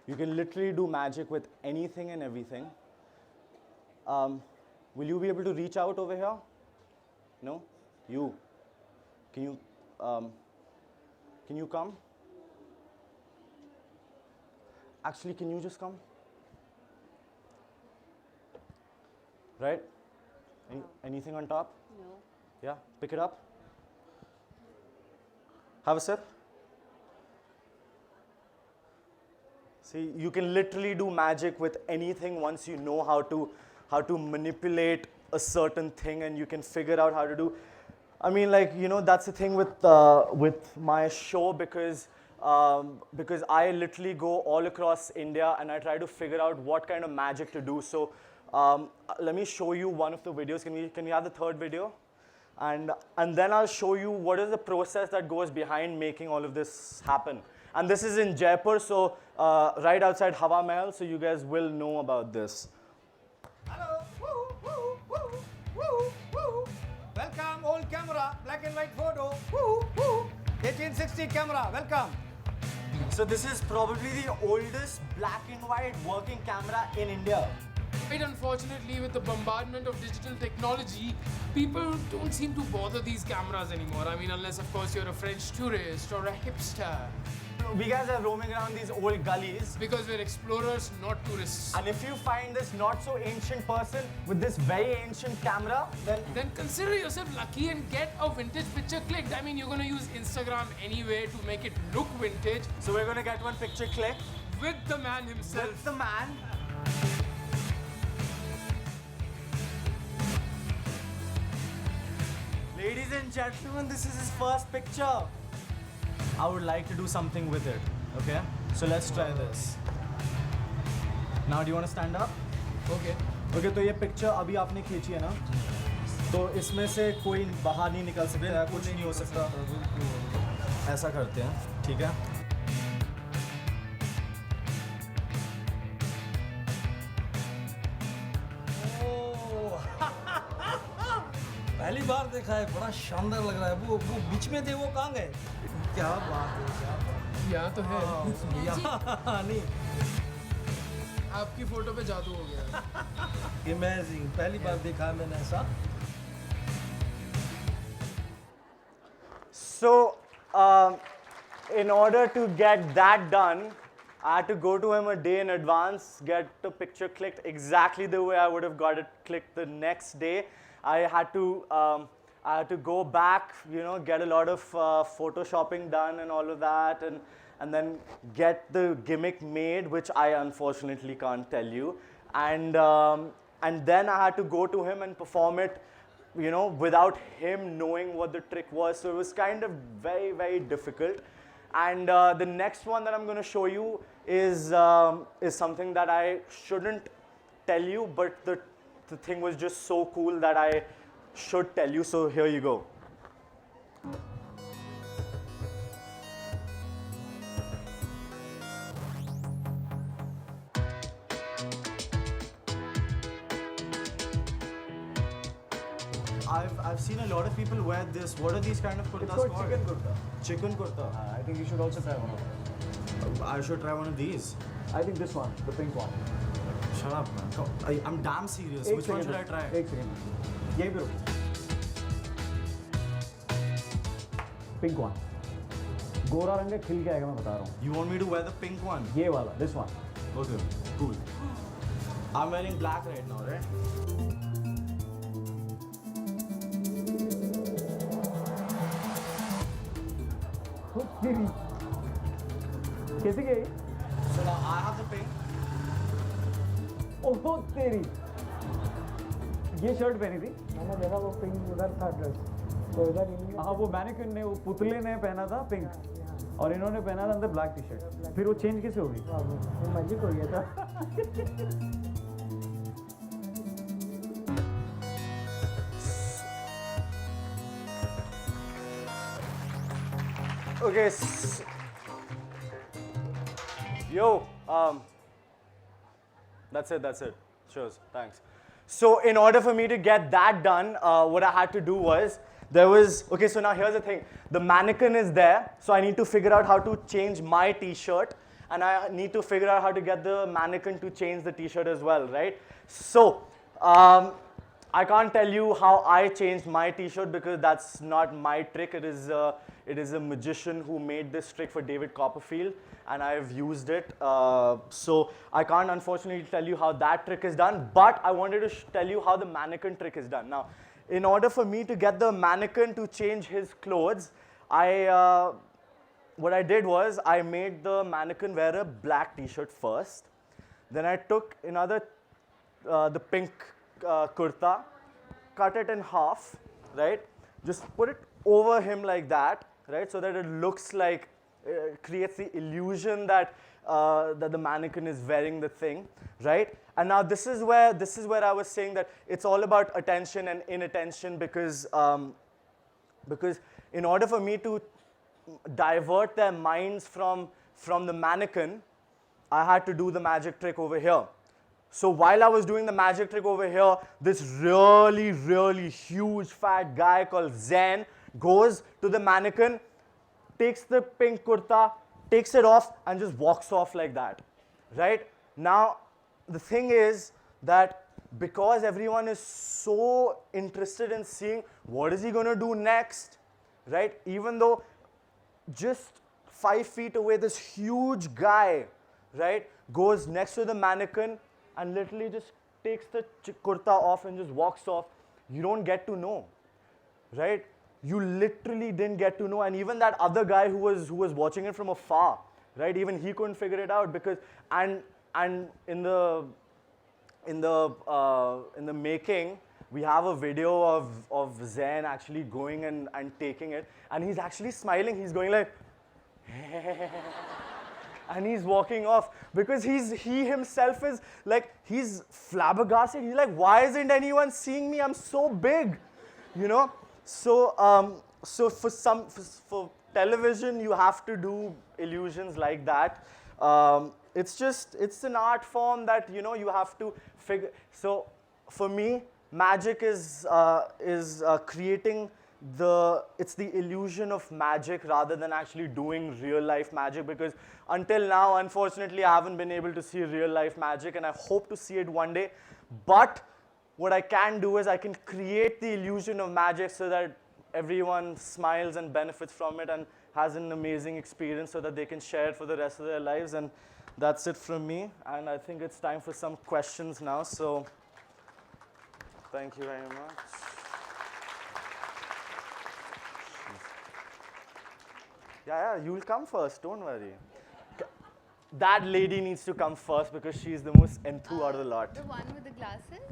You can literally do magic with anything and everything. Will you be able to reach out over here? No? You? Can you come? Actually, can you just come? Right? Anything on top? No. Yeah, pick it up. Have a sip. See, you can literally do magic with anything once you know how to manipulate a certain thing, and you can figure out how to do. I mean, like, you know, that's the thing with my show, because I literally go all across India and I try to figure out what kind of magic to do. So let me show you one of the videos. Can we have the third video? And then I'll show you what is the process that goes behind making all of this happen. And this is in Jaipur, so right outside Hawa Mahal, so you guys will know about this. Hello. Woo, woo, woo, woo, woo. Welcome, old camera, black and white photo. Woo, woo. 1860 camera, welcome. So this is probably the oldest black and white working camera in India. Quite unfortunately, with the bombardment of digital technology, people don't seem to bother these cameras anymore. I mean, unless of course you're a French tourist or a hipster. We guys are roaming around these old gullies. Because we're explorers, not tourists. And if you find this not so ancient person with this very ancient camera, then consider yourself lucky and get a vintage picture clicked. I mean, you're going to use Instagram anyway to make it look vintage. So we're going to get one picture clicked. With the man himself. With the man. Ladies and gentlemen, this is his first picture. I would like to do something with it, okay? So let's try this. Now, do you want to stand up? Okay. Okay, तो ये picture अभी आपने खींची है ना? तो इसमें से कोई बाहर नहीं निकल सकता है, कुछ नहीं हो सकता। ऐसा करते हैं, ठीक है? पहली बार देखा है, बड़ा शानदार लग रहा है। वो बीच में थे, वो कहाँ गए? क्या बात है, क्या बात है। यहाँ तो है। यहाँ नहीं। आपकी फोटो पे जादू हो गया। Amazing, पहली बार देखा है मैंने ऐसा। So, in order to get that done, I had to go to him a day in advance, get the picture clicked exactly the way I would have got it clicked the next day. I had to go back, you know, get a lot of photoshopping done and all of that, and then get the gimmick made, which I unfortunately can't tell you. And then I had to go to him and perform it, you know, without him knowing what the trick was. So it was kind of very, very difficult. And the next one that I'm going to show you is something that I shouldn't tell you, but the thing was just so cool that I should tell you. So here you go. I've seen a lot of people wear this. What are these kind of kurtas It's called called? chicken kurta. Chicken kurta. I think you should also try one of them. I should try one of these. I think this one, the pink one. shut up, man. I'm damn serious. एक Which one second should I रुक, try? एक second यहीं पे रुक pink one गोरा रंग है खिल के आएगा मैं बता रहा हूँ You want me to wear the pink one? ये वाला this one Okay, cool. I'm wearing black right now, right? कैसे गई So now I have the pink. ओहो तेरी ये शर्ट पहनी थी मैंने देखा वो पिंक उधर था ड्रेस तो उधर हाँ वो मैनिक्विन ने वो पुतले ने पहना था पिंक और इन्होंने पहना था अंदर ब्लैक टी शर्ट फिर वो चेंज कैसे होगी वो मैजिक हो गया था Okay. Yo, that's it. Cheers, thanks. So in order for me to get that done, what I had to do was, okay, so now here's the thing. The mannequin is there, so I need to figure out how to change my t-shirt, and I need to figure out how to get the mannequin to change the t-shirt as well, right? So, I can't tell you how I changed my t-shirt because that's not my trick. It is a magician who made this trick for David Copperfield, and I've used it. So I can't unfortunately tell you how that trick is done, but I wanted to tell you how the mannequin trick is done. Now, in order for me to get the mannequin to change his clothes, what I did was I made the mannequin wear a black t-shirt first. Then I took the pink kurta, cut it in half, right? Just put it over him like that, right? So that it looks like, creates the illusion that that the mannequin is wearing the thing, right? And now this is where I was saying that it's all about attention and inattention because in order for me to divert their minds from the mannequin, I had to do the magic trick over here. So while I was doing the magic trick over here, this really, really huge fat guy called Zen goes to the mannequin, takes the pink kurta, takes it off, and just walks off like that, right? Now, the thing is that because everyone is so interested in seeing what is he going to do next, right? Even though just 5 feet away, this huge guy, right, goes next to the mannequin and literally just takes the kurta off and just walks off, you don't get to know, right? You literally didn't get to know, and even that other guy who was watching it from afar, right? Even he couldn't figure it out because and in the making, we have a video of Zen actually going and taking it, and he's actually smiling. He's going like, and he's walking off because he himself is like, he's flabbergasted. He's like, why isn't anyone seeing me? I'm so big, you know? So for television, you have to do illusions like that. It's an art form that, you know, you have to figure. So for me, magic is creating it's the illusion of magic rather than actually doing real life magic, because until now, unfortunately, I haven't been able to see real life magic, and I hope to see it one day. But what I can do is I can create the illusion of magic so that everyone smiles and benefits from it and has an amazing experience so that they can share it for the rest of their lives. And that's it from me, and I think it's time for some questions now. So thank you very much. Yeah, you'll come first, don't worry. That lady needs to come first because she's the most enthused out of the lot. The one with the glasses?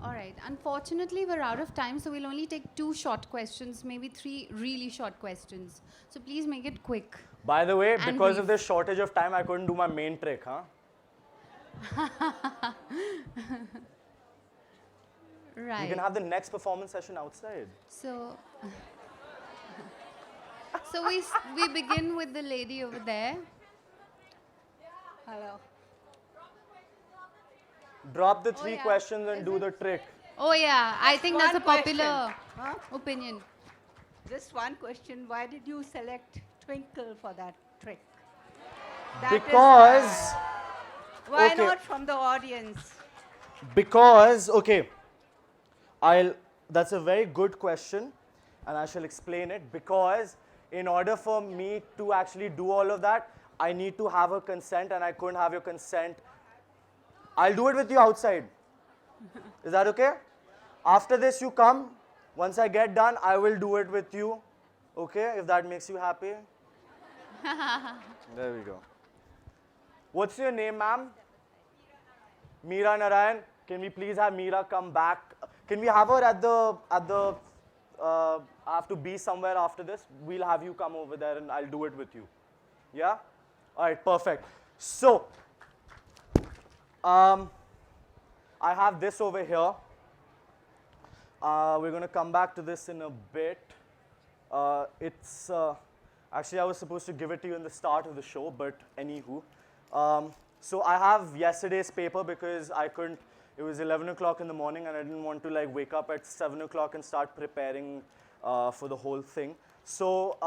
All right. Unfortunately, we're out of time, so we'll only take 2 short questions, maybe 3 really short questions. So please make it quick. By the way, And because of brief. this shortage of time, I couldn't do my main trick, huh? Right. You can have the next performance session outside. So, so we begin with the lady over there. Hello. Drop the 3 yeah. questions and do the trick. Oh yeah, I think that's a one popular question. opinion. Just one question. Why did you select Twinkle for that trick? That is, Because Why Okay. not from the audience? Because, okay, that's a very good question, and I shall explain it. Because in order for me to actually do all of that, I need to have her consent, and I couldn't have your consent. I'll do it with you outside. Is that okay? After this, you come. Once I get done, I will do it with you. Okay, if that makes you happy. There we go. What's your name, ma'am? Meera Narayan. Can we please have Meera come back? Can we have her at the I have to be somewhere after this. We'll have you come over there and I'll do it with you. Yeah? All right, perfect. So, I have this over here. We're going to come back to this in a bit. Actually, I was supposed to give it to you in the start of the show, but anywho. So I have yesterday's paper because I couldn't, it was 11 o'clock in the morning and I didn't want to like wake up at 7 o'clock and start preparing for the whole thing. So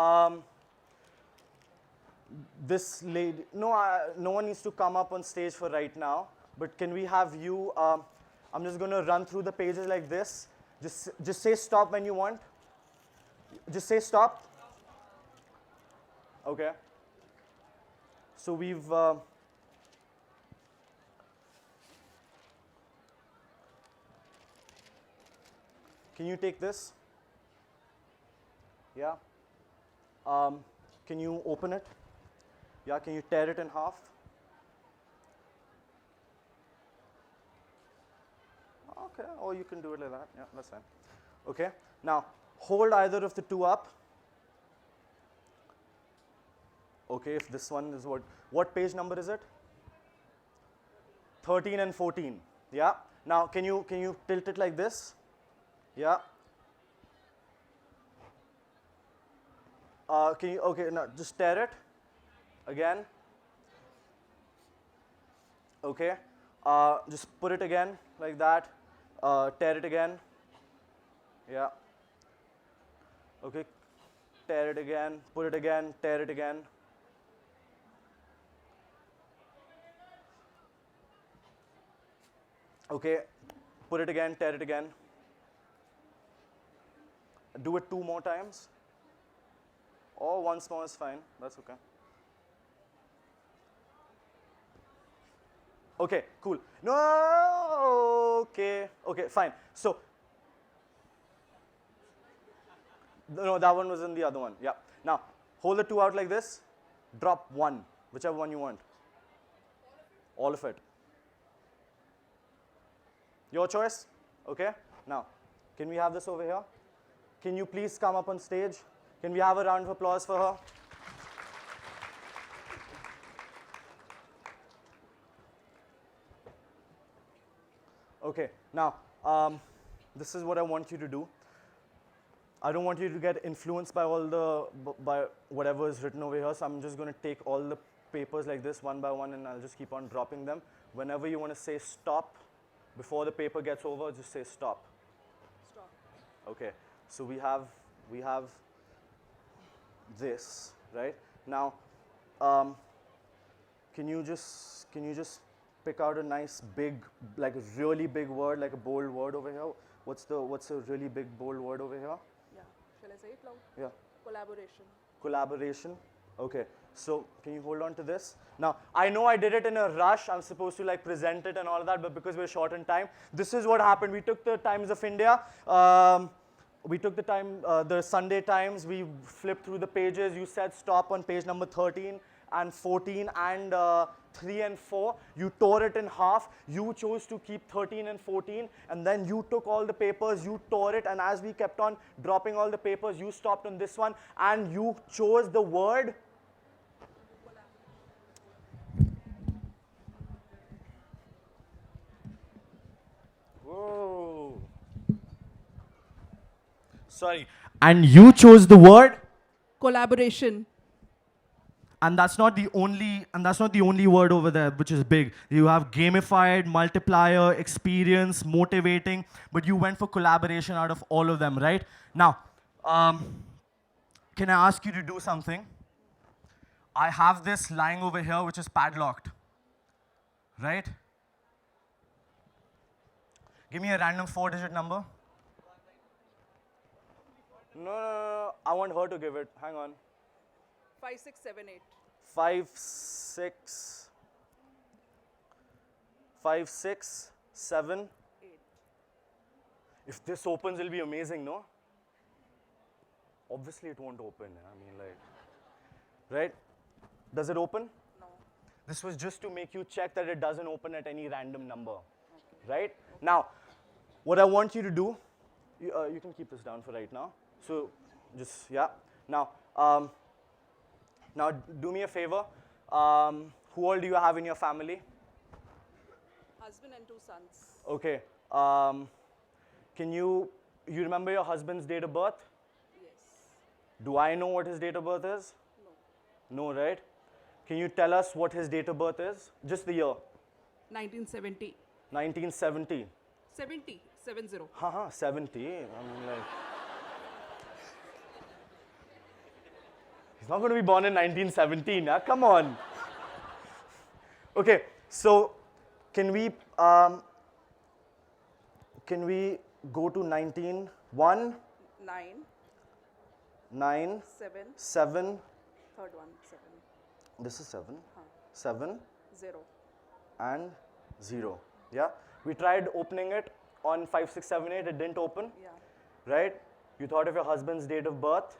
this lady, no one needs to come up on stage for right now, but can we have you, I'm just going to run through the pages like this. Just say stop when you want. Just say stop. Okay. So we've can you take this? Yeah. Can you open it? Yeah, can you tear it in half? Okay, or you can do it like that. Yeah, that's fine. Okay. Now, hold either of the two up. Okay, if this one is what page number is it? 13 and 14. Yeah. Now, can you tilt it like this? Yeah. Okay, now just tear it again. Okay. Just put it again like that. Tear it again. Yeah. Okay. Tear it again. Put it again. Tear it again. Okay. Put it again. Tear it again. Do it 2 more times. Or once more is fine. That's okay. Okay, cool. No, okay, fine. So, no, that one was in the other one. Yeah. Now, hold the two out like this. Drop one, whichever one you want. All of it. Your choice. Okay. Now, can we have this over here? Can you please come up on stage? Can we have a round of applause for her? Okay, now, this is what I want you to do. I don't want you to get influenced by by whatever is written over here, so I'm just going to take all the papers like this one by one and I'll just keep on dropping them. Whenever you want to say stop, before the paper gets over, just say stop. Stop. Okay, so we have this, right? Now, can you just pick out a nice big, like a really big word, like a bold word over here? What's a really big bold word over here? Yeah. Shall I say it loud? Yeah. Collaboration. Collaboration. Okay. So can you hold on to this? Now, I know I did it in a rush. I'm supposed to like present it and all of that, but because we're short in time, this is what happened. We took the Times of India. We took the Sunday Times. We flipped through the pages. You said stop on page number 13 and 14 and 3 and 4. You tore it in half. You chose to keep 13 and 14, and then you took all the papers, you tore it, and as we kept on dropping all the papers, you stopped on this one, and you chose the word. Whoa. Sorry. And you chose the word? Collaboration. And that's not the only word over there which is big. You have gamified, multiplier, experience, motivating, but you went for collaboration out of all of them, right? Now, can I ask you to do something? I have this lying over here which is padlocked. Right? Give me a random 4-digit number. No. I want her to give it. Hang on. 5678. 5, 6, 5, 6, 7. 8. If this opens, it'll be amazing, no? Obviously, it won't open. I mean, like, right? Does it open? No. This was just to make you check that it doesn't open at any random number, right? Now, what I want you to do, you can keep this down for right now. So, just, yeah. Now, now do me a favor. Who all do you have in your family? Husband and 2 sons. Okay. Can you remember your husband's date of birth? Yes. Do I know what his date of birth is? No. No, right? Can you tell us what his date of birth is? Just the year. 1970. 1970. 70. 70. 70. I mean, like. He's not going to be born in 1917. Come on. Okay, so can we go to 19? 1, 9. 9, 7. 7. Third one. 7. This is 7. 7 0. and 0. Yeah? We tried opening it on 5, 6, 7, 8. It didn't open. Yeah. Right? You thought of your husband's date of birth.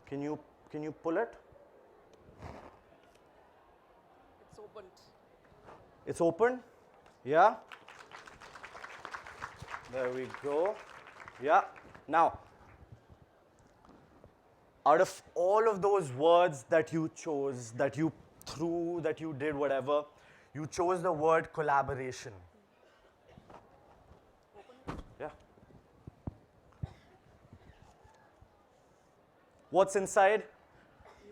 Can you pull it? It's opened. It's open. Yeah. There we go. Yeah. Now, out of all of those words that you chose, that you threw, that you did whatever, you chose the word collaboration. Yeah. What's inside?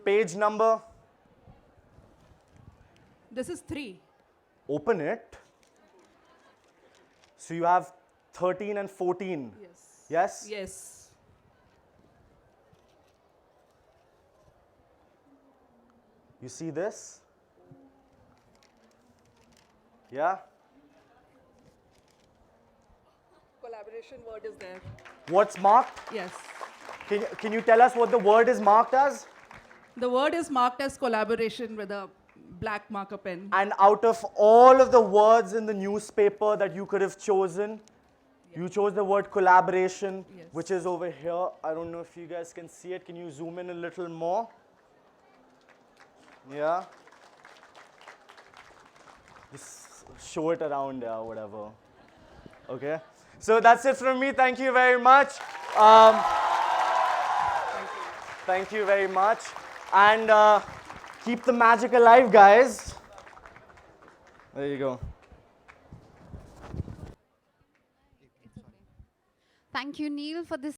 Page number. This is 3. Open it. So you have 13 and 14. Yes. Yes? Yes. You see this? Yeah? Collaboration word is there. What's marked? Yes. Can you tell us what the word is marked as? The word is marked as collaboration with a black marker pen. And out of all of the words in the newspaper that you could have chosen, you chose the word collaboration, which is over here. I don't know if you guys can see it. Can you zoom in a little more? Yeah. Just show it around, yeah, whatever. Okay. So that's it from me. Thank you very much. Thank you very much. And keep the magic alive, guys. There you go. Thank you, Neel, for this